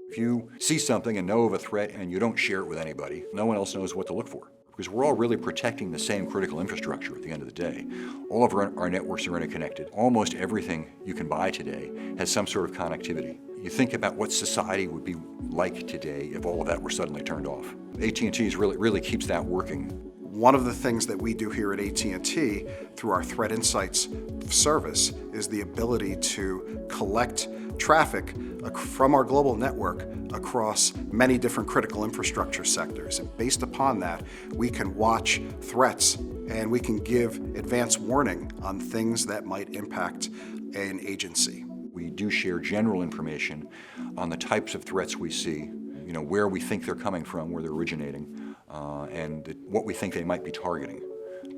If you see something and know of a threat and you don't share it with anybody, no one else knows what to look for. Because we're all really protecting the same critical infrastructure at the end of the day. All of our networks are interconnected. Almost everything you can buy today has some sort of connectivity. You think about what society would be like today if all of that were suddenly turned off. AT&T really keeps that working. One of the things that we do here at AT&T through our Threat Insights service is the ability to collect traffic from our global network across many different critical infrastructure sectors. And based upon that, we can watch threats and we can give advance warning on things that might impact an agency. We do share general information on the types of threats we see, where we think they're coming from, where they're originating, and what we think they might be targeting.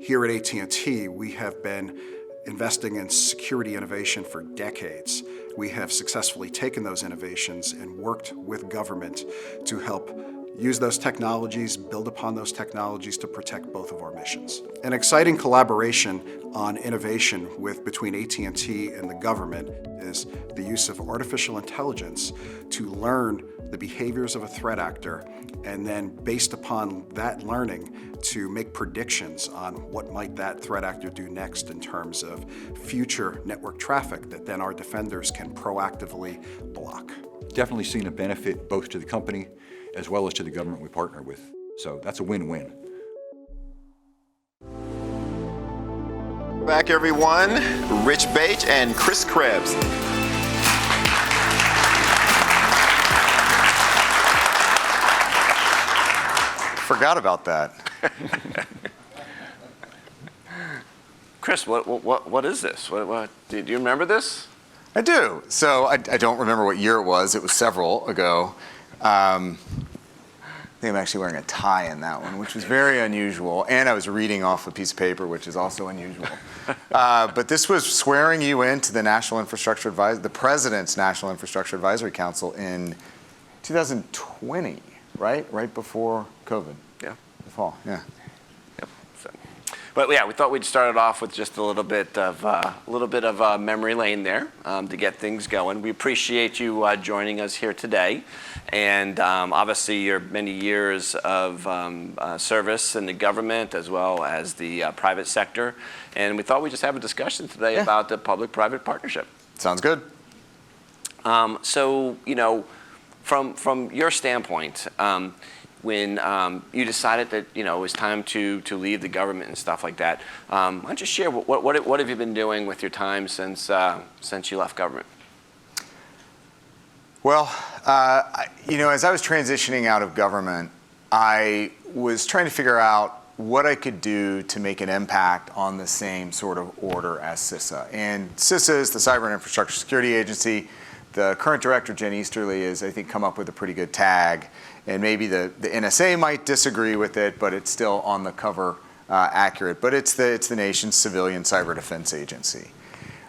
Here at AT&T, we have been investing in security innovation for decades. We have successfully taken those innovations and worked with government to help use those technologies, build upon those technologies to protect both of our missions. An exciting collaboration on innovation between AT&T and the government is the use of artificial intelligence to learn the behaviors of a threat actor, and then based upon that learning to make predictions on what might that threat actor do next in terms of future network traffic that then our defenders can proactively block. Definitely seen a benefit both to the company as well as to the government we partner with. So that's a win-win. Back everyone, Rich Baich and Chris Krebs. Forgot about that. Chris, what is this? Do you remember this? I do. So I don't remember what year it was. It was several ago. I think I'm actually wearing a tie in that one, which was very unusual. And I was reading off a piece of paper, which is also unusual. But this was swearing you into the the President's National Infrastructure Advisory Council in 2020, right? Right before COVID. Yeah. The fall, yeah. Yep. But yeah, we thought we'd start it off with just a little bit of memory lane there to get things going. We appreciate you joining us here today, and obviously your many years of service in the government as well as the private sector. And we thought we'd just have a discussion today about the public-private partnership. Sounds good. So from your standpoint. When you decided that it was time to leave the government and stuff like that, why don't you share what have you been doing with your time since you left government? Well, as I was transitioning out of government, I was trying to figure out what I could do to make an impact on the same sort of order as CISA. And CISA is the Cyber and Infrastructure Security Agency. The current director, Jen Easterly, has, I think, come up with a pretty good tag. And maybe the NSA might disagree with it, but it's still on the cover accurate. But it's the nation's civilian cyber defense agency.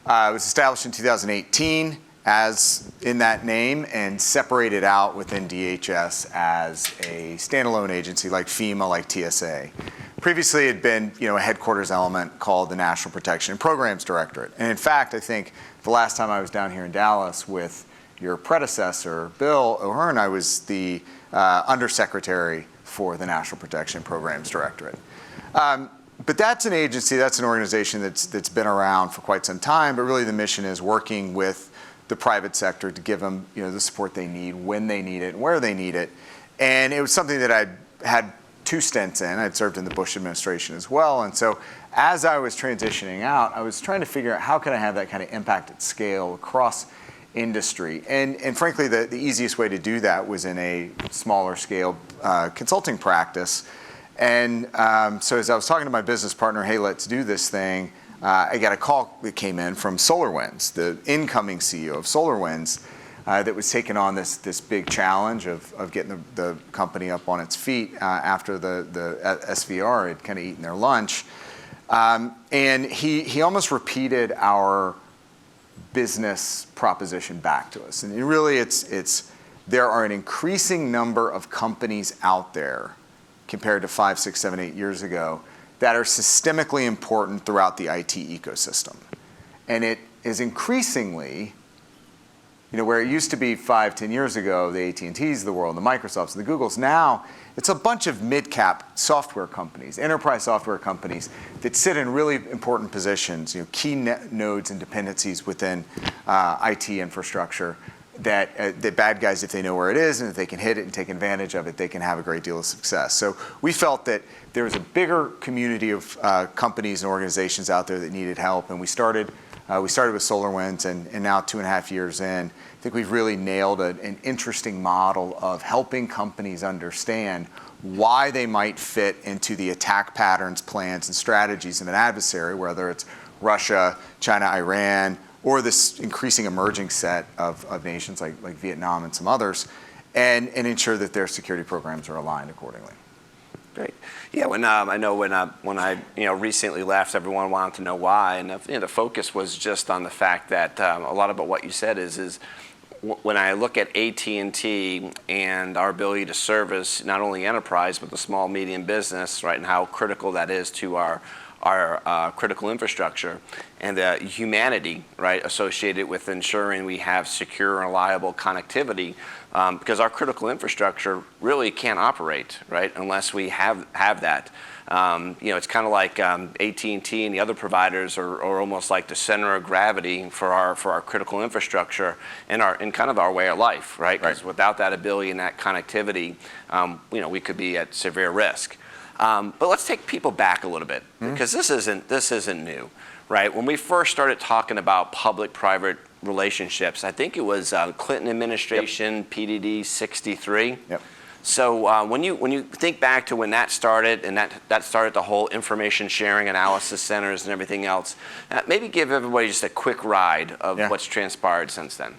It was established in 2018 as in that name and separated out within DHS as a standalone agency like FEMA, like TSA. Previously, it had been a headquarters element called the National Protection and Programs Directorate. And in fact, I think the last time I was down here in Dallas with your predecessor, Bill O'Hearn, I was the Undersecretary for the National Protection and Programs Directorate. But that's an agency, that's an organization that's been around for quite some time, but really the mission is working with the private sector to give them the support they need, when they need it, and where they need it. And it was something that I'd had 2 stints in. I'd served in the Bush administration as well. And so as I was transitioning out, I was trying to figure out how can I have that kind of impact at scale across industry. And frankly, the easiest way to do that was in a smaller scale consulting practice. And so as I was talking to my business partner, hey, let's do this thing, I got a call that came in from SolarWinds, the incoming CEO of SolarWinds, that was taking on this big challenge of getting the company up on its feet after the SVR had kind of eaten their lunch. And he almost repeated our business proposition back to us. And really, there are an increasing number of companies out there compared to 5, 6, 7, 8 years ago that are systemically important throughout the IT ecosystem. And it is increasingly where it used to be 5-10 years ago, the AT&Ts of the world, the Microsofts, the Googles, now it's a bunch of mid-cap software companies, enterprise software companies that sit in really important positions, key nodes and dependencies within IT infrastructure that the bad guys, if they know where it is and if they can hit it and take advantage of it, they can have a great deal of success. So we felt that there was a bigger community of companies and organizations out there that needed help, and we started with SolarWinds, and now 2.5 years in, I think we've really nailed an interesting model of helping companies understand why they might fit into the attack patterns, plans, and strategies of an adversary, whether it's Russia, China, Iran, or this increasing emerging set of nations like Vietnam and some others, and ensure that their security programs are aligned accordingly. Great. Yeah, when I recently left, everyone wanted to know why, and the focus was just on the fact that a lot about what you said is when I look at AT&T and our ability to service not only enterprise but the small medium business, right, and how critical that is to our critical infrastructure and the humanity, right, associated with ensuring we have secure and reliable connectivity, because our critical infrastructure really can't operate, right, unless we have that. It's kind of like AT&T and the other providers are almost like the center of gravity for our critical infrastructure and kind of our way of life, right? Because without that ability and that connectivity, we could be at severe risk. But let's take people back a little bit, because this isn't new, right? When we first started talking about public-private relationships, I think it was Clinton administration, PDD 63. Yep. So when you think back to when that started, and that started the whole information sharing analysis centers and everything else, maybe give everybody just a quick ride of what's transpired since then.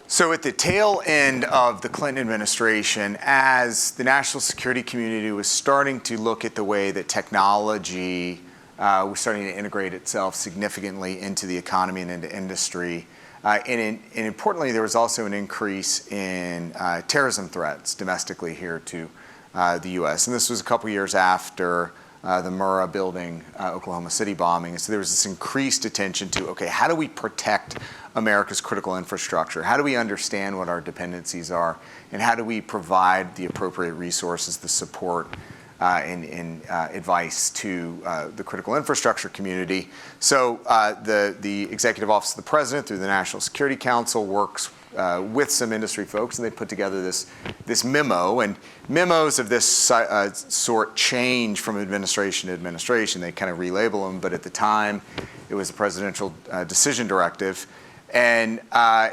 So at the tail end of the Clinton administration, as the national security community was starting to look at the way that technology was starting to integrate itself significantly into the economy and into industry, and importantly, there was also an increase in terrorism threats domestically here to the U.S. And this was a couple years after the Murrah building, Oklahoma City bombing. And so there was this increased attention to, okay, how do we protect America's critical infrastructure? How do we understand what our dependencies are? And how do we provide the appropriate resources, the support, and advice to the critical infrastructure community? So the Executive Office of the President, through the National Security Council, works with some industry folks, and they put together this memo. And memos of this sort change from administration to administration. They kind of relabel them, but at the time, it was a presidential decision directive. And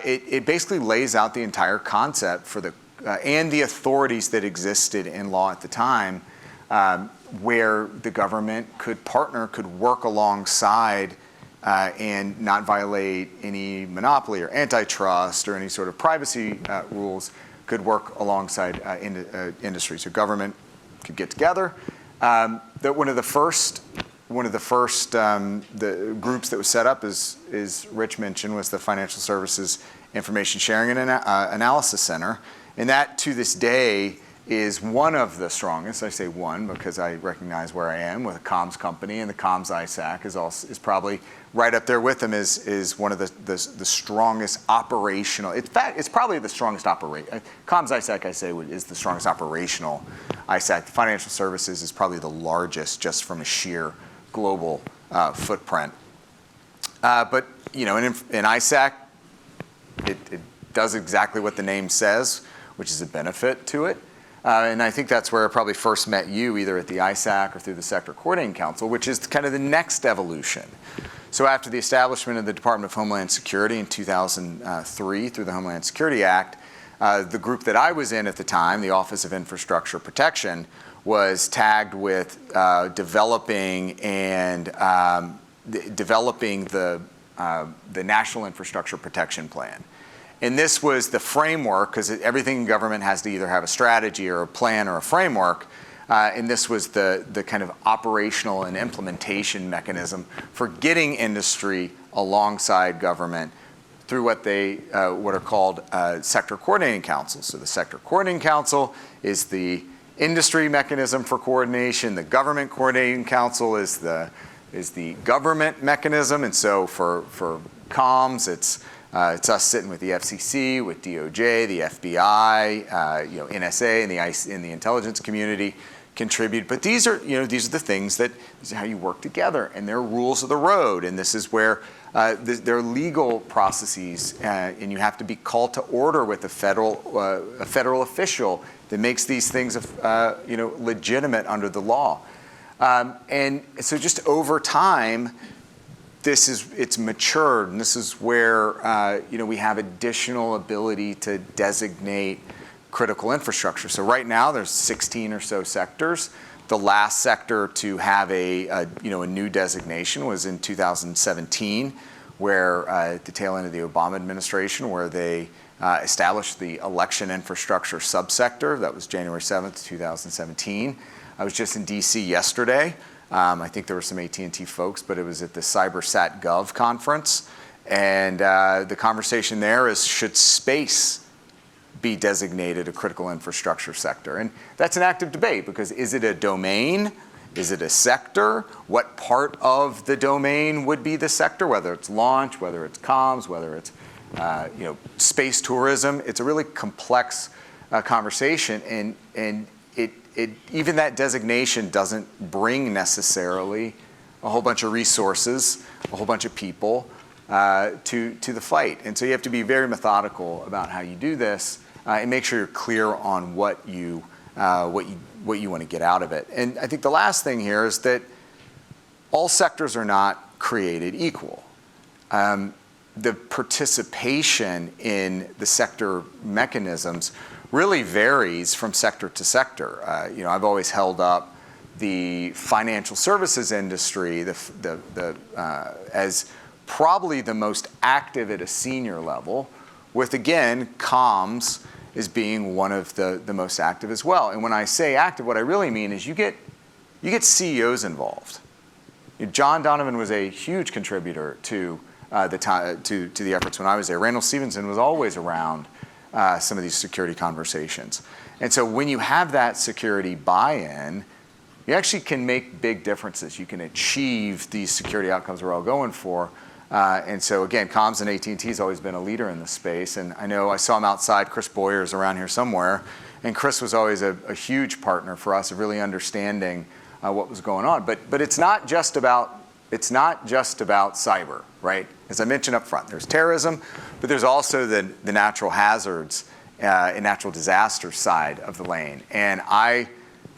it basically lays out the entire concept for and the authorities that existed in law at the time, where the government could partner, could work alongside, and not violate any monopoly or antitrust or any sort of privacy rules, could work alongside industry. So government could get together. One of the first the groups that was set up, as Rich mentioned, was the Financial Services Information Sharing and Analysis Center. And that, to this day, is one of the strongest. I say one because I recognize where I am with a comms company, and the comms ISAC is probably right up there with them is one of the strongest operational. In fact, it's probably the strongest comms ISAC, I say, is the strongest operational ISAC. Financial services is probably the largest just from a sheer global footprint. But in ISAC, it does exactly what the name says, which is a benefit to it. And I think that's where I probably first met you, either at the ISAC or through the Sector Coordinating Council, which is kind of the next evolution. So after the establishment of the Department of Homeland Security in 2003 through the Homeland Security Act, the group that I was in at the time, the Office of Infrastructure Protection, was tagged with developing the National Infrastructure Protection Plan. And this was the framework, because everything in government has to either have a strategy or a plan or a framework. And this was the kind of operational and implementation mechanism for getting industry alongside government through what are called sector coordinating councils. So the Sector Coordinating Council is the industry mechanism for coordination. The Government Coordinating Council is the government mechanism. And so for comms, it's It's us sitting with the FCC, with DOJ, the FBI, NSA, and the intelligence community contribute. But these are the things this is how you work together, and there are rules of the road, and this is where there are legal processes, and you have to be called to order with a federal official that makes these things legitimate under the law. And so just over time, it's matured, and this is where we have additional ability to designate critical infrastructure. So right now there's 16 or so sectors. The last sector to have a new designation was in 2017, where at the tail end of the Obama administration, where they established the election infrastructure subsector. That was January 7th, 2017. I was just in DC yesterday. I think there were some AT&T folks, but it was at the CyberSat.gov conference. And the conversation there is, should space be designated a critical infrastructure sector? And that's an active debate, because is it a domain? Is it a sector? What part of the domain would be the sector, whether it's launch, whether it's comms, whether it's space tourism? It's a really complex conversation, and even that designation doesn't bring necessarily a whole bunch of resources, a whole bunch of people to the fight. And so you have to be very methodical about how you do this and make sure you're clear on what you want to get out of it. And I think the last thing here is that all sectors are not created equal. The participation in the sector mechanisms really varies from sector to sector. I've always held up the financial services industry as probably the most active at a senior level, with, again, comms as being one of the most active as well. And when I say active, what I really mean is you get CEOs involved. John Donovan was a huge contributor to the efforts when I was there. Randall Stevenson was always around some of these security conversations. And so when you have that security buy-in, you actually can make big differences. You can achieve these security outcomes we're all going for. And so again, comms and AT&T has always been a leader in the space. And I know I saw him outside. Chris Boyer's around here somewhere. And Chris was always a huge partner for us of really understanding what was going on. But it's not just about cyber, right? As I mentioned up front, there's terrorism, but there's also the natural hazards and natural disaster side of the lane. And I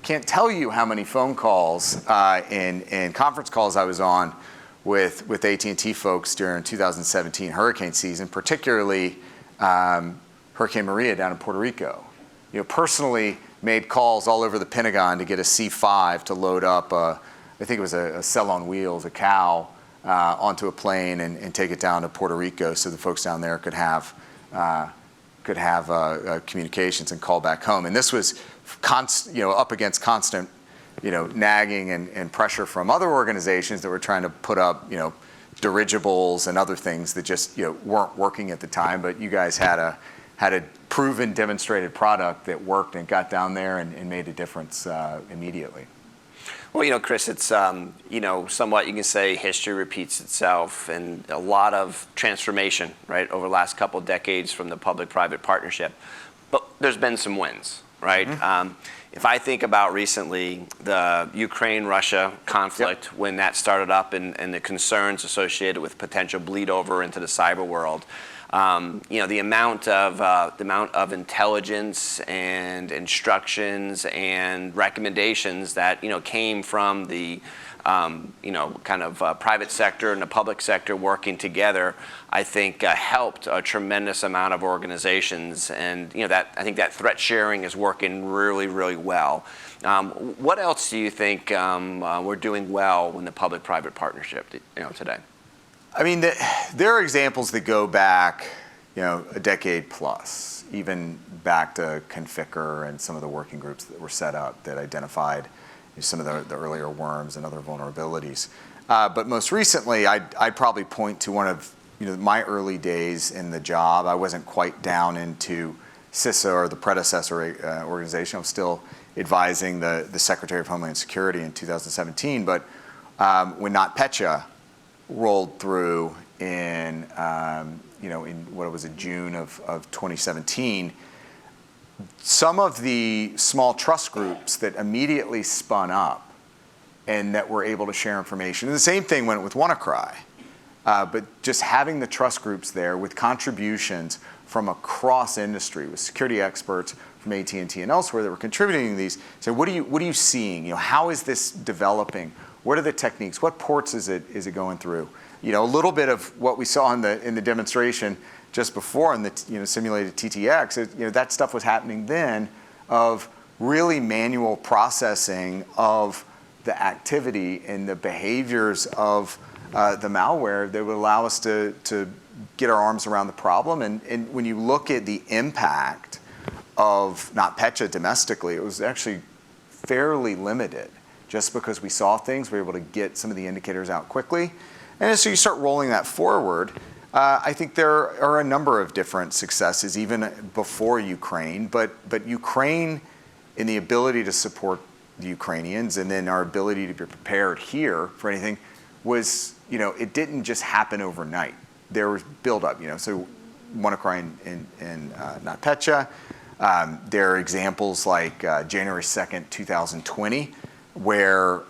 can't tell you how many phone calls and conference calls I was on with AT&T folks during 2017 hurricane season, particularly Hurricane Maria down in Puerto Rico. Personally made calls all over the Pentagon to get a C-5 to load up I think it was a cell on wheels, a cow, onto a plane and take it down to Puerto Rico so the folks down there could have communications and call back home. And this was up against constant nagging and pressure from other organizations that were trying to put up dirigibles and other things that just weren't working at the time. But you guys had a proven, demonstrated product that worked and got down there and made a difference immediately. Well, Chris, it's, somewhat you can say history repeats itself, and a lot of transformation, right, over the last couple of decades from the public-private partnership. But there's been some wins, right? Mm-hmm. If I think about recently the Ukraine-Russia conflict, yep, when that started up and the concerns associated with potential bleed over into the cyber world, the amount of intelligence and instructions and recommendations that came from the private sector and the public sector working together, I think helped a tremendous amount of organizations, and I think that threat sharing is working really, really well. What else do you think we're doing well in the public-private partnership today? I mean, there are examples that go back, a decade plus, even back to Conficker and some of the working groups that were set up that identified some of the earlier worms and other vulnerabilities. But most recently, I'd probably point to one of my early days in the job. I wasn't quite down into CISA or the predecessor organization. I was still advising the Secretary of Homeland Security in 2017. But when NotPetya rolled through in in what was it, June of 2017, some of the small trust groups that immediately spun up and that were able to share information. And the same thing went with WannaCry. But just having the trust groups there with contributions from across industry, with security experts from AT&T and elsewhere that were contributing to these, say, what are you seeing? How is this developing? What are the techniques? What ports is it going through? A little bit of what we saw in the demonstration just before in the simulated TTX. That stuff was happening then, of really manual processing of the activity and the behaviors of the malware that would allow us to get our arms around the problem. And when you look at the impact of NotPetya domestically, it was actually fairly limited. Just because we saw things, we were able to get some of the indicators out quickly. And so you start rolling that forward. I think there are a number of different successes, even before Ukraine. But Ukraine, in the ability to support the Ukrainians, and then our ability to be prepared here for anything, was, it didn't just happen overnight. There was buildup, so WannaCry and NotPetya. There are examples like January 2nd, 2020, where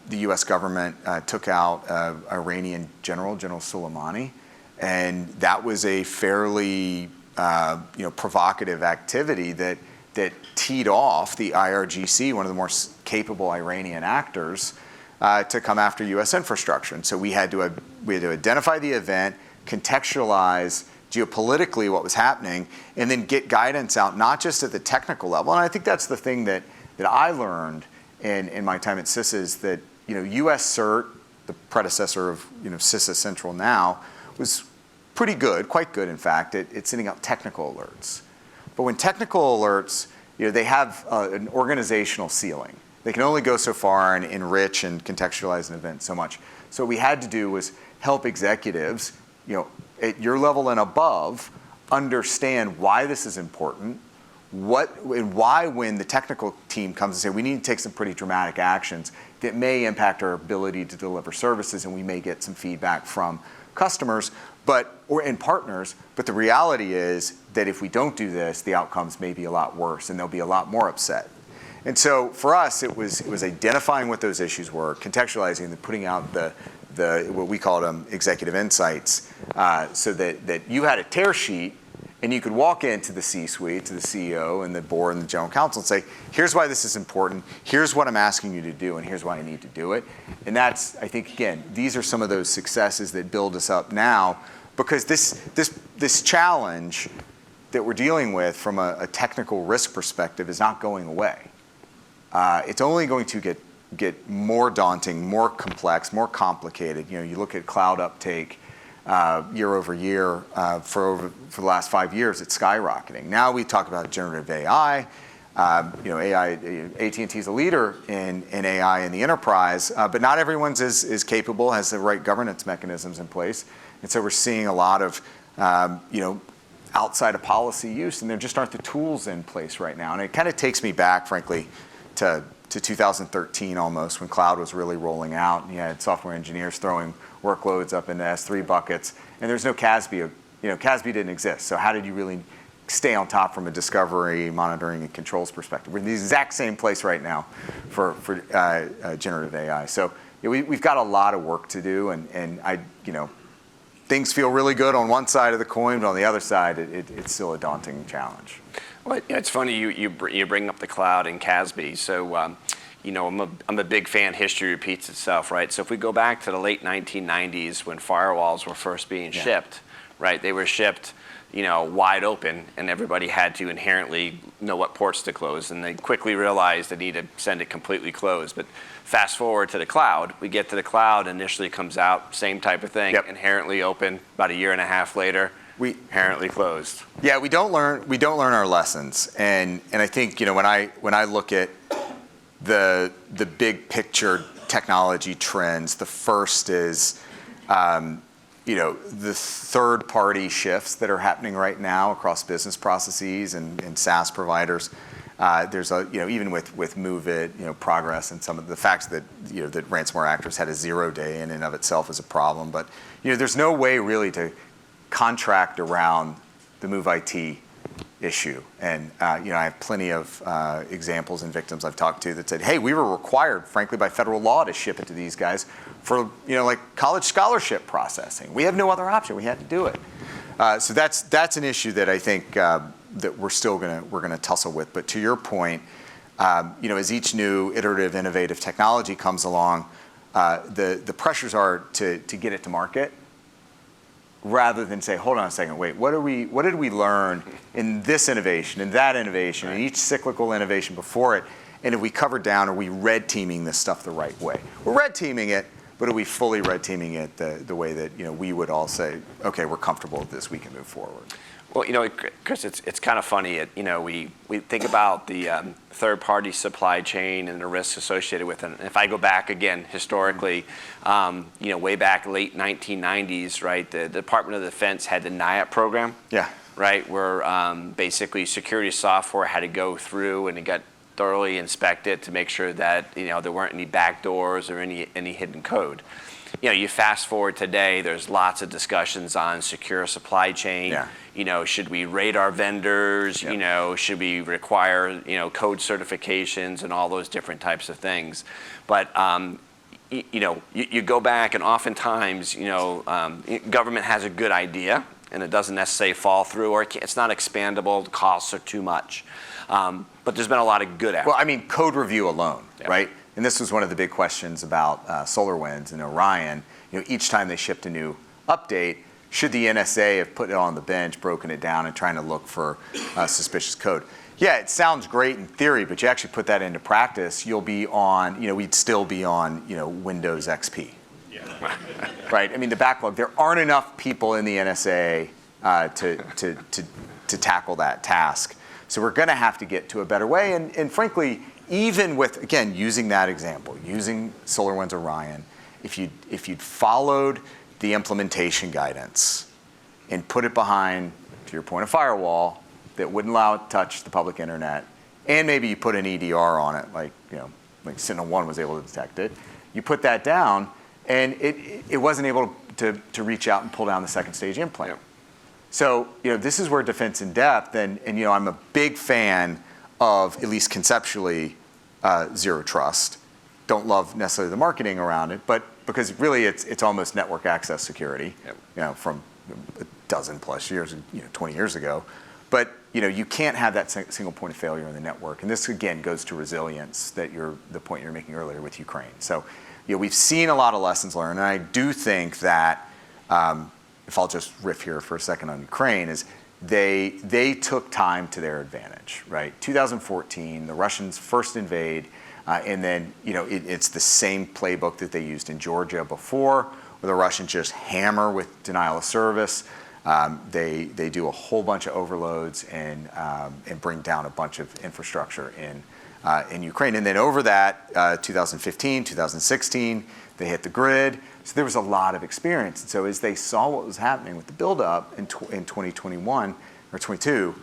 the US government took out Iranian General Soleimani. And that was a fairly provocative activity that teed off the IRGC, one of the more capable Iranian actors, to come after US infrastructure. And so we had to identify the event, contextualize geopolitically what was happening, and then get guidance out, not just at the technical level. And I think that's the thing that I learned in my time at CISA, is that US CERT, the predecessor of CISA Central now, was pretty good, quite good in fact, at sending out technical alerts. But when technical alerts, they have an organizational ceiling. They can only go so far and enrich and contextualize an event so much. So what we had to do was help executives, at your level and above, understand why this is important, and why when the technical team comes and say, we need to take some pretty dramatic actions that may impact our ability to deliver services, and we may get some feedback from customers and partners, but the reality is that if we don't do this, the outcomes may be a lot worse and they'll be a lot more upset. And so for us, it was identifying what those issues were, contextualizing and putting out the what we called executive insights, so that you had a tear sheet and you could walk into the C-suite, to the CEO and the board and the general counsel and say, here's why this is important, here's what I'm asking you to do, and here's why I need to do it. And that's, I think, again, these are some of those successes that build us up now, because this challenge that we're dealing with from a technical risk perspective is not going away. It's only going to get more daunting, more complex, more complicated. You look at cloud uptake year over year for the last 5 years, it's skyrocketing. Now we talk about generative AI. AI, AT&T is a leader in AI in the enterprise, but not everyone's as capable, has the right governance mechanisms in place. And so we're seeing a lot of outside of policy use, and there just aren't the tools in place right now. And it kind of takes me back, frankly, to 2013 almost, when cloud was really rolling out, and you had software engineers throwing workloads up into S3 buckets, and there's no CASB. CASB didn't exist. So how did you really stay on top from a discovery, monitoring, and controls perspective? We're in the exact same place right now for generative AI. So we've got a lot of work to do, and things feel really good on one side of the coin, but on the other side, it's still a daunting challenge. Well, it's funny you bring up the cloud and CASB. So, I'm a big fan. History repeats itself, right? So if we go back to the late 1990s when firewalls were first being shipped, right? They were shipped, wide open, and everybody had to inherently know what ports to close. And they quickly realized they need to send it completely closed. But fast forward to the cloud, we get to the cloud, initially comes out, same type of thing, inherently open. About a year and a half later, we inherently closed. Yeah, we don't learn our lessons, and I think when I look at the big picture technology trends, the first is the third party shifts that are happening right now across business processes and SaaS providers. There's even with MoveIt, Progress, and some of the facts that that ransomware actors had a 0 day in and of itself is a problem, but there's no way really to contract around the Move IT issue. And I have plenty of examples and victims I've talked to that said, hey, we were required, frankly, by federal law to ship it to these guys for, like college scholarship processing. We have no other option. We had to do it. So that's an issue that I think that we're gonna tussle with. But to your point, as each new iterative, innovative technology comes along, the pressures are to get it to market, rather than say, hold on a second, wait, what did we learn in this innovation, in that innovation, in each cyclical innovation before it, and if we covered down, are we red teaming this stuff the right way? We're red teaming it, but are we fully red teaming it the way that we would all say, okay, we're comfortable with this, we can move forward? Well, Chris, it's kind of funny. We think about the third-party supply chain and the risks associated with it. And if I go back again historically, way back late 1990s, right? The Department of Defense had the NIAP program. Yeah. Right, where basically security software had to go through and it got thoroughly inspected to make sure that there weren't any backdoors or any hidden code. You fast forward today, there's lots of discussions on secure supply chain. Yeah. Should we rate our vendors? Yep. Should we require, code certifications and all those different types of things? But, you go back and oftentimes, government has a good idea and it doesn't necessarily fall through, or it's not expandable, the costs are too much. But there's been a lot of good effort. Well, code review alone, right? And this was one of the big questions about SolarWinds and Orion. Each time they shipped a new update, should the NSA have put it on the bench, broken it down, and trying to look for suspicious code? Yeah, it sounds great in theory, but you actually put that into practice, you'll be on, we'd still be on, Windows XP. Yeah. Right? The backlog, there aren't enough people in the NSA to tackle that task. So we're going to have to get to a better way. And frankly, even with, again, using that example, using SolarWinds Orion, if you'd followed the implementation guidance and put it behind, to your point, a firewall that wouldn't allow it to touch the public internet, and maybe you put an EDR on it, like Sentinel-1 was able to detect it, you put that down, and it wasn't able to reach out and pull down the second stage implant. Yep. So, this is where defense in depth, and I'm a big fan of, at least conceptually, zero trust. Don't love necessarily the marketing around it, but because really it's almost network access security, from a dozen plus years, 20 years ago. But you can't have that single point of failure in the network, and this again goes to resilience, the point you're making earlier with Ukraine. So, we've seen a lot of lessons learned, and I do think that. If I'll just riff here for a second on Ukraine, is they took time to their advantage, right? 2014, the Russians first invade, and then it's the same playbook that they used in Georgia before, where the Russians just hammer with denial of service. They do a whole bunch of overloads and bring down a bunch of infrastructure in Ukraine. And then over that, 2015, 2016, they hit the grid. So there was a lot of experience. And so as they saw what was happening with the buildup in 2021 or 22,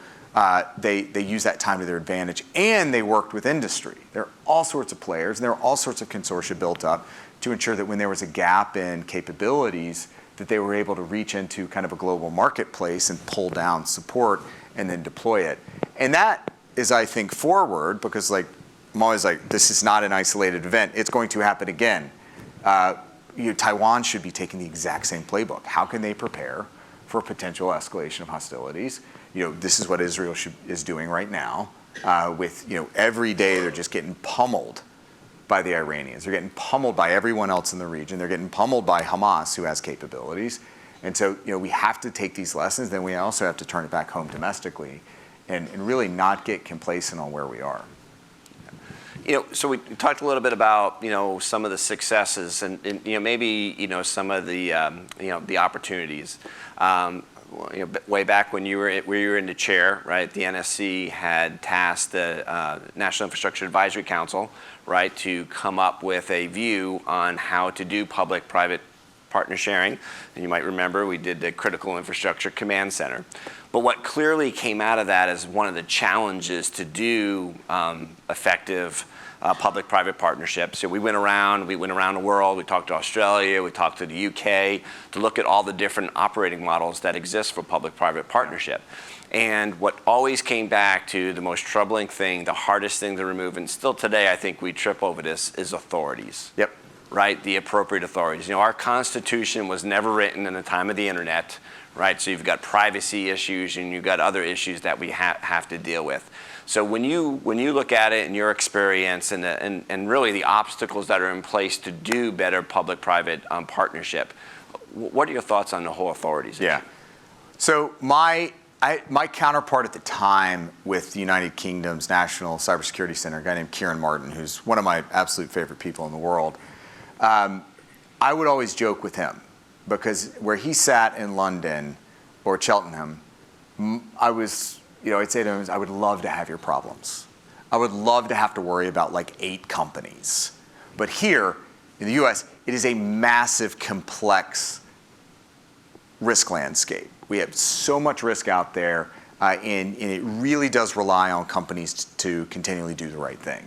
they used that time to their advantage, and they worked with industry. There are all sorts of players, and there are all sorts of consortia built up to ensure that when there was a gap in capabilities, that they were able to reach into kind of a global marketplace and pull down support and then deploy it. And that is, I think, forward, because I'm always like, this is not an isolated event. It's going to happen again. Taiwan should be taking the exact same playbook. How can they prepare for potential escalation of hostilities? This is what Israel is doing right now. With every day they're just getting pummeled by the Iranians. They're getting pummeled by everyone else in the region. They're getting pummeled by Hamas, who has capabilities. And so we have to take these lessons. Then we also have to turn it back home domestically, and really not get complacent on where we are. So we talked a little bit about some of the successes and maybe some of the the opportunities. Way back when you were in the chair, right? The NSC had tasked the National Infrastructure Advisory Council, right, to come up with a view on how to do public-private partner sharing. And you might remember we did the Critical Infrastructure Command Center. But what clearly came out of that is one of the challenges to do effective public-private partnerships. So we went around the world, we talked to Australia, we talked to the UK to look at all the different operating models that exist for public-private partnership. And what always came back to the most troubling thing, the hardest thing to remove, and still today I think we trip over this, is authorities. Yep. Right, the appropriate authorities. You know, our Constitution was never written in the time of the internet, right? So you've got privacy issues and you've got other issues that we have to deal with. So when you look at it in your experience and really the obstacles that are in place to do better public-private partnership, what are your thoughts on the whole authorities issue? Yeah. So my counterpart at the time with the United Kingdom's National Cybersecurity Center, a guy named Kieran Martin, who's one of my absolute favorite people in the world, I would always joke with him because where he sat in London or Cheltenham, I'd say to him, I would love to have your problems. I would love to have to worry about like 8 companies. But here in the US, it is a massive, complex risk landscape. We have so much risk out there, and it really does rely on companies to continually do the right thing.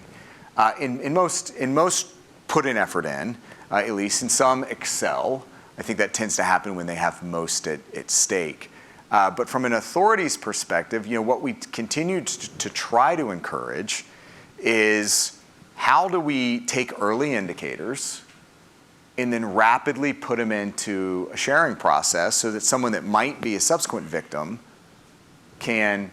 In most put an effort in, at least, and some excel. I think that tends to happen when they have most at stake. But from an authority's perspective, what we continue to try to encourage is how do we take early indicators and then rapidly put them into a sharing process so that someone that might be a subsequent victim can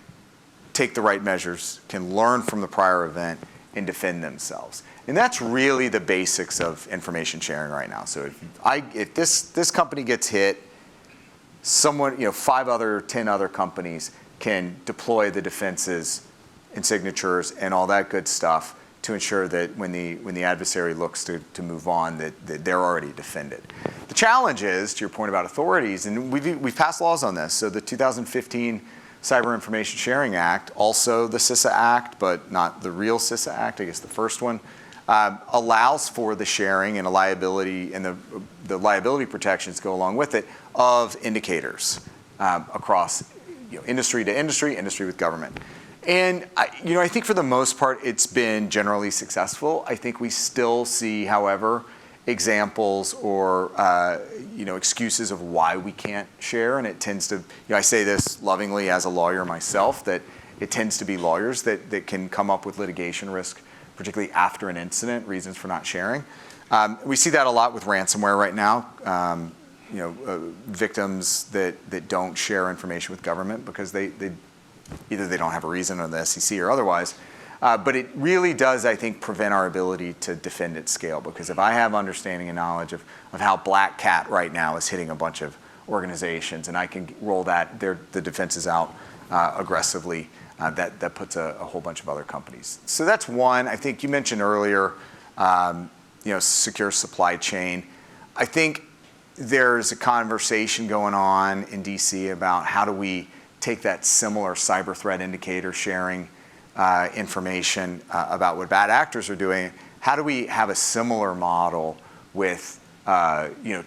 take the right measures, can learn from the prior event, and defend themselves. And that's really the basics of information sharing right now. So if this company gets hit, someone, 10 other companies can deploy the defenses and signatures and all that good stuff to ensure that when the adversary looks to move on, that they're already defended. The challenge is, to your point about authorities, and we've passed laws on this. So the 2015 Cyber Information Sharing Act, also the CISA Act, but not the real CISA Act, I guess the first one, allows for the sharing and a liability, and the liability protections go along with it, of indicators across industry to industry, industry with government. And I think for the most part, it's been generally successful. I think we still see, however, examples or excuses of why we can't share, and it tends to, I say this lovingly as a lawyer myself, that it tends to be lawyers that can come up with litigation risk, particularly after an incident, reasons for not sharing. We see that a lot with ransomware right now. Victims that don't share information with government because either they don't have a reason or the SEC or otherwise. But it really does, I think, prevent our ability to defend at scale, because if I have understanding and knowledge of how Black Cat right now is hitting a bunch of organizations, and I can roll the defenses out aggressively, that puts a whole bunch of other companies. So that's one. I think you mentioned earlier, secure supply chain. I think there's a conversation going on in DC about how do we take that similar cyber threat indicator sharing information about what bad actors are doing. How do we have a similar model with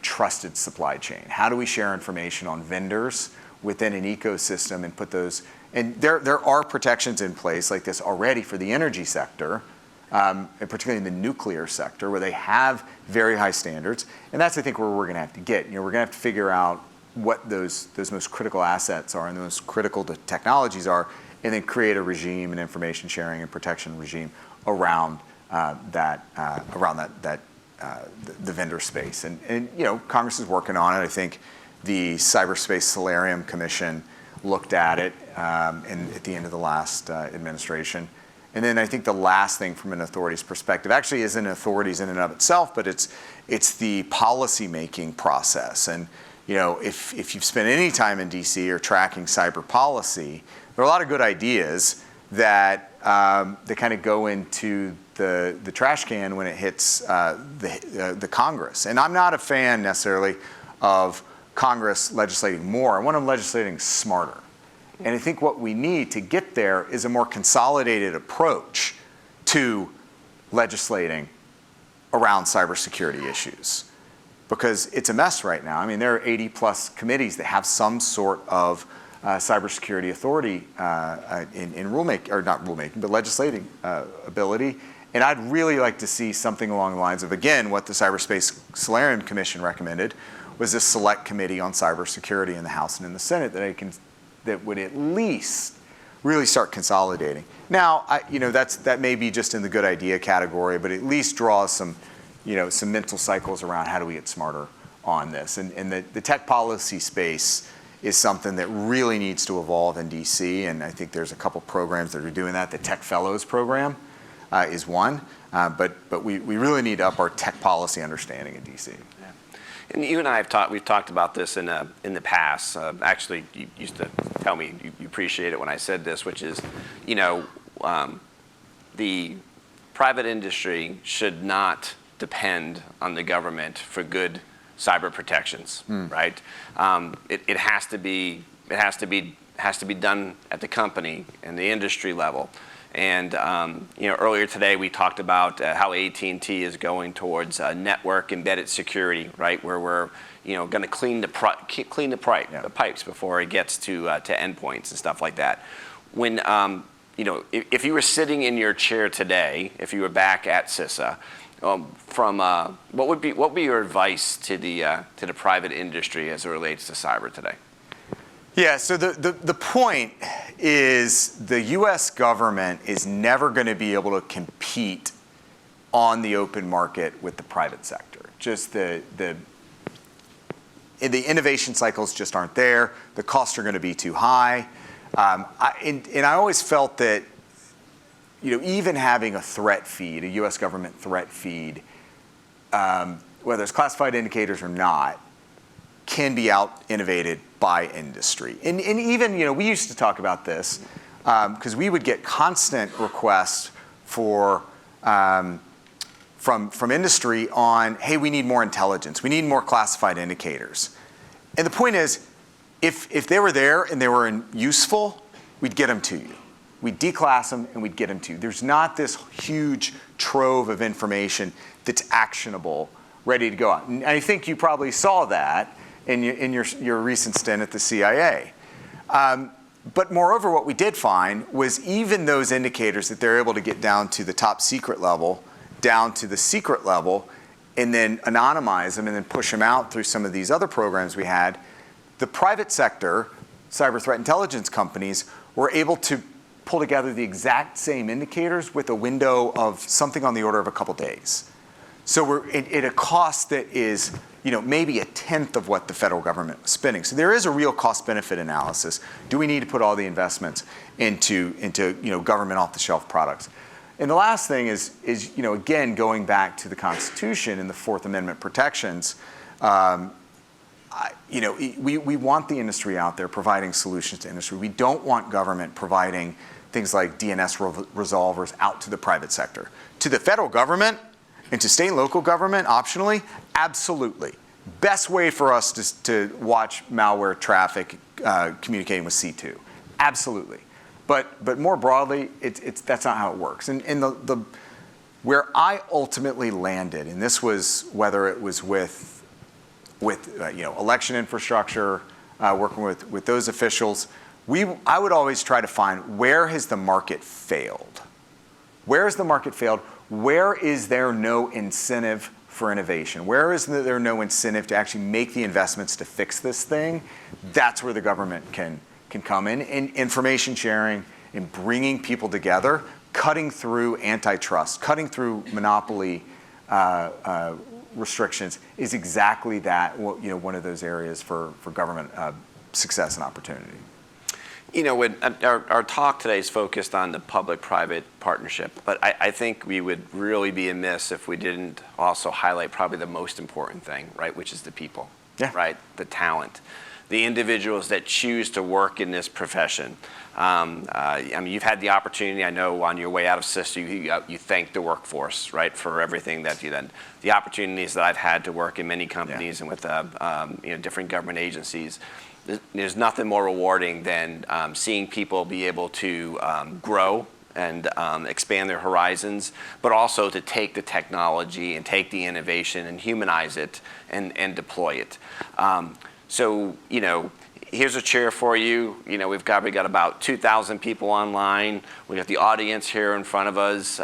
trusted supply chain? How do we share information on vendors within an ecosystem and put those? And there are protections in place like this already for the energy sector, and particularly in the nuclear sector, where they have very high standards. And that's, I think, where we're going to have to get. We're going to have to figure out what those most critical assets are and the most critical technologies are, and then create a regime, an information sharing and protection regime around the vendor space. And Congress is working on it. I think the Cyberspace Solarium Commission looked at it at the end of the last administration. And then I think the last thing from an authority's perspective actually isn't authorities in and of itself, but it's the policy making process. And if you've spent any time in DC or tracking cyber policy, there are a lot of good ideas that kind of go into the trash can when it hits the Congress. And I'm not a fan necessarily of Congress legislating more. I want them legislating smarter. And I think what we need to get there is a more consolidated approach to legislating around cybersecurity issues. because it's a mess right now. I mean, there are 80 plus committees that have some sort of cybersecurity authority in rulemaking, or not rulemaking, but legislating ability. And I'd really like to see something along the lines of, again, what the Cyberspace Solarium Commission recommended was a select committee on cybersecurity in the House and in the Senate that would at least really start consolidating. Now, that may be just in the good idea category, but at least draws some mental cycles around how do we get smarter on this. And the tech policy space is something that really needs to evolve in DC, and I think there's a couple programs that are doing that. The Tech Fellows program is one, but we really need to up our tech policy understanding in DC. Yeah. And you and I we've talked about this in the past. Actually, you used to tell me you appreciate it when I said this, which is, the private industry should not depend on the government for good cyber protections, right? It has to be done at the company and the industry level. And earlier today we talked about how AT&T is going towards network embedded security, right? Where we're going to clean the pipes before it gets to endpoints and stuff like that. When if you were sitting in your chair today, if you were back at CISA, what would be your advice to the private industry as it relates to cyber today? Yeah, so the point is the U.S. government is never going to be able to compete on the open market with the private sector. Just the innovation cycles just aren't there. The costs are going to be too high. And I always felt that even having a threat feed, a U.S. government threat feed, whether it's classified indicators or not, can be out-innovated by industry. And even, we used to talk about this because we would get constant requests from industry on, hey, we need more intelligence. We need more classified indicators. And the point is, if they were there and they were useful, we'd get them to you. We'd declass them and we'd get them to you. There's not this huge trove of information that's actionable, ready to go out. And I think you probably saw that in your recent stint at the CIA. But moreover, what we did find was even those indicators that they're able to get down to the top secret level, down to the secret level, and then anonymize them and then push them out through some of these other programs we had, the private sector, cyber threat intelligence companies, were able to pull together the exact same indicators with a window of something on the order of a couple days. So we're at a cost that is maybe 1/10 of what the federal government was spending. So there is a real cost-benefit analysis. Do we need to put all the investments into government off-the-shelf products? And the last thing is again, going back to the Constitution and the Fourth Amendment protections, we want the industry out there providing solutions to industry. We don't want government providing things like DNS resolvers out to the private sector. To the federal government and to state and local government, optionally, absolutely. Best way for us to watch malware traffic communicating with C2, absolutely. But more broadly, that's not how it works. And where I ultimately landed, and this was whether it was with election infrastructure, working with those officials, I would always try to find where has the market failed? Where has the market failed? Where is there no incentive for innovation? Where is there no incentive to actually make the investments to fix this thing? That's where the government can come in. And information sharing and bringing people together, cutting through antitrust, cutting through monopoly restrictions is exactly that, one of those areas for government success and opportunity. Our talk today is focused on the public-private partnership, but I think we would really be amiss if we didn't also highlight probably the most important thing, right, which is the people, right, the talent, the individuals that choose to work in this profession. You've had the opportunity, I know, on your way out of CISA, you thank the workforce, right, for everything that you done. The opportunities that I've had to work in many companies and with different government agencies. There's nothing more rewarding than seeing people be able to grow and expand their horizons, but also to take the technology and take the innovation and humanize it and deploy it. So, here's a chair for you. We've probably got about 2,000 people online. We got the audience here in front of us.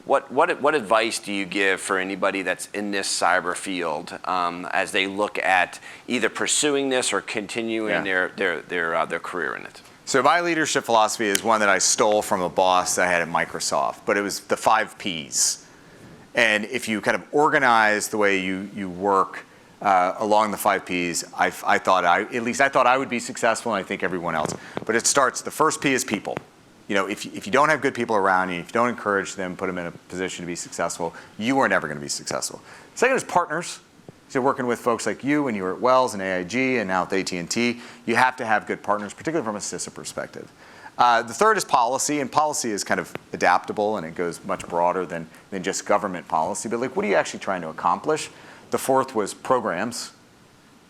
What advice do you give for anybody that's in this cyber field as they look at either pursuing this or continuing their career in it? So my leadership philosophy is one that I stole from a boss that I had at Microsoft, but it was the 5 Ps. And if you kind of organize the way you work along the 5 Ps, I thought I would be successful, and I think everyone else. But it starts, the first P is people. If you don't have good people around you, if you don't encourage them, put them in a position to be successful, you are never going to be successful. Second is partners. So working with folks like you when you were at Wells and AIG and now with AT&T, you have to have good partners, particularly from a CISA perspective. The third is policy, and policy is kind of adaptable, and it goes much broader than just government policy. But what are you actually trying to accomplish? The fourth was programs,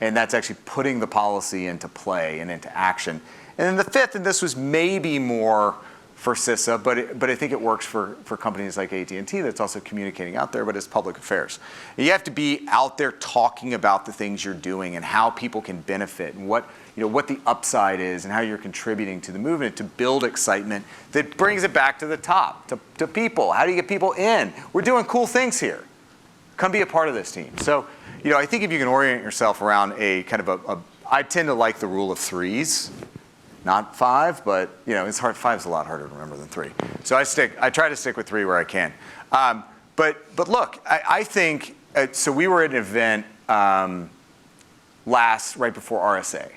and that's actually putting the policy into play and into action. And then the fifth, and this was maybe more for CISA, but I think it works for companies like AT&T that's also communicating out there, but it's public affairs. And you have to be out there talking about the things you're doing and how people can benefit and what the upside is and how you're contributing to the movement to build excitement that brings it back to the top, to people. How do you get people in? We're doing cool things here. Come be a part of this team. So, I think if you can orient yourself around a kind of I tend to like the rule of 3s. Not 5, but it's hard. 5 is a lot harder to remember than 3. So I try to stick with 3 where I can. But look, I think so. We were at an event right before RSA,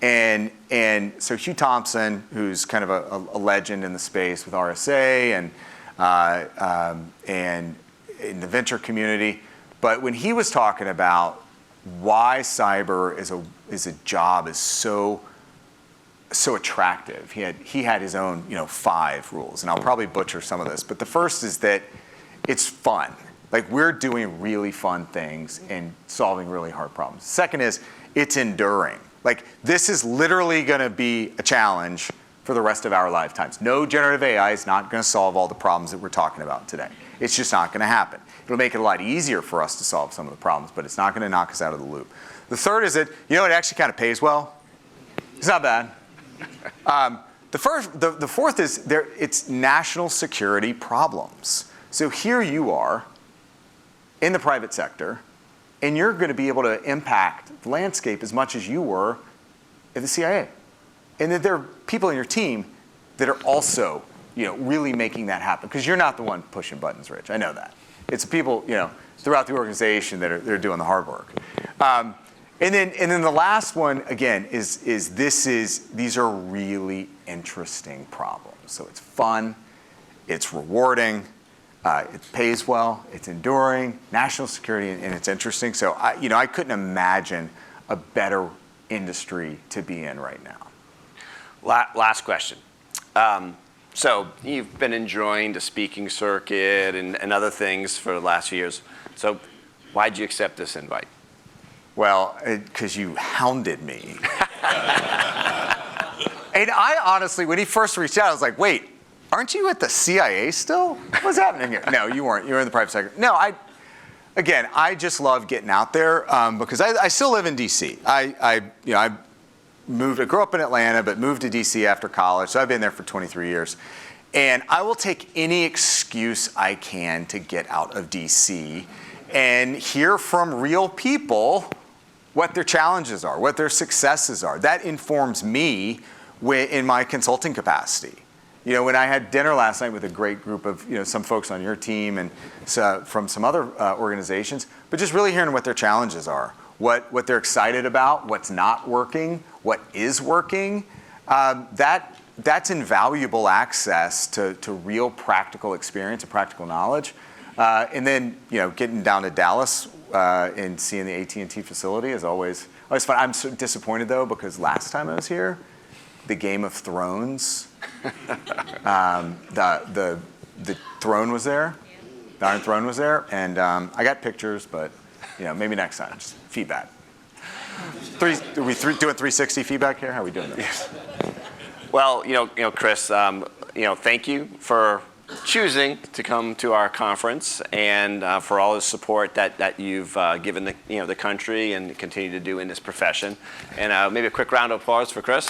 and so Hugh Thompson, who's kind of a legend in the space with RSA and in the venture community, but when he was talking about why cyber is a job is so attractive. He had his own 5 rules, and I'll probably butcher some of this, but the first is that it's fun. We're doing really fun things and solving really hard problems. Second is it's enduring. This is literally going to be a challenge for the rest of our lifetimes. No generative AI is not going to solve all the problems that we're talking about today. It's just not going to happen. It'll make it a lot easier for us to solve some of the problems, but it's not going to knock us out of the loop. The third is that it actually kind of pays well. It's not bad. The fourth is it's national security problems. So here you are in the private sector, and you're going to be able to impact the landscape as much as you were at the CIA. And that there are people in your team that are also really making that happen, because you're not the one pushing buttons, Rich. I know that. It's people throughout the organization that are doing the hard work. And then the last one, again, is these are really interesting problems. So it's fun, it's rewarding, it pays well, it's enduring, national security, and it's interesting. So I couldn't imagine a better industry to be in right now. Last question. So you've been enjoying the speaking circuit and other things for the last few years. So why'd you accept this invite? Well, because you hounded me. And I honestly, when he first reached out, I was like, wait, aren't you at the CIA still? What's happening here? No, you weren't. You were in the private sector. No, I just love getting out there because I still live in D.C. I grew up in Atlanta, but moved to D.C. after college, so I've been there for 23 years. And I will take any excuse I can to get out of D.C. and hear from real people what their challenges are, what their successes are. That informs me in my consulting capacity. When I had dinner last night with a great group of some folks on your team and from some other organizations, but just really hearing what their challenges are, what they're excited about, what's not working, what is working, that's invaluable access to real practical experience and practical knowledge. And then getting down to Dallas and seeing the AT&T facility is always fun. I'm so disappointed though, because last time I was here, the Game of Thrones, the throne was there, the Iron Throne was there, and I got pictures, but maybe next time, just feedback. Are we doing 360 feedback here? How are we doing that? Yes. Well, Chris, thank you for choosing to come to our conference and for all the support that you've given the country and continue to do in this profession. And maybe a quick round of applause for Chris.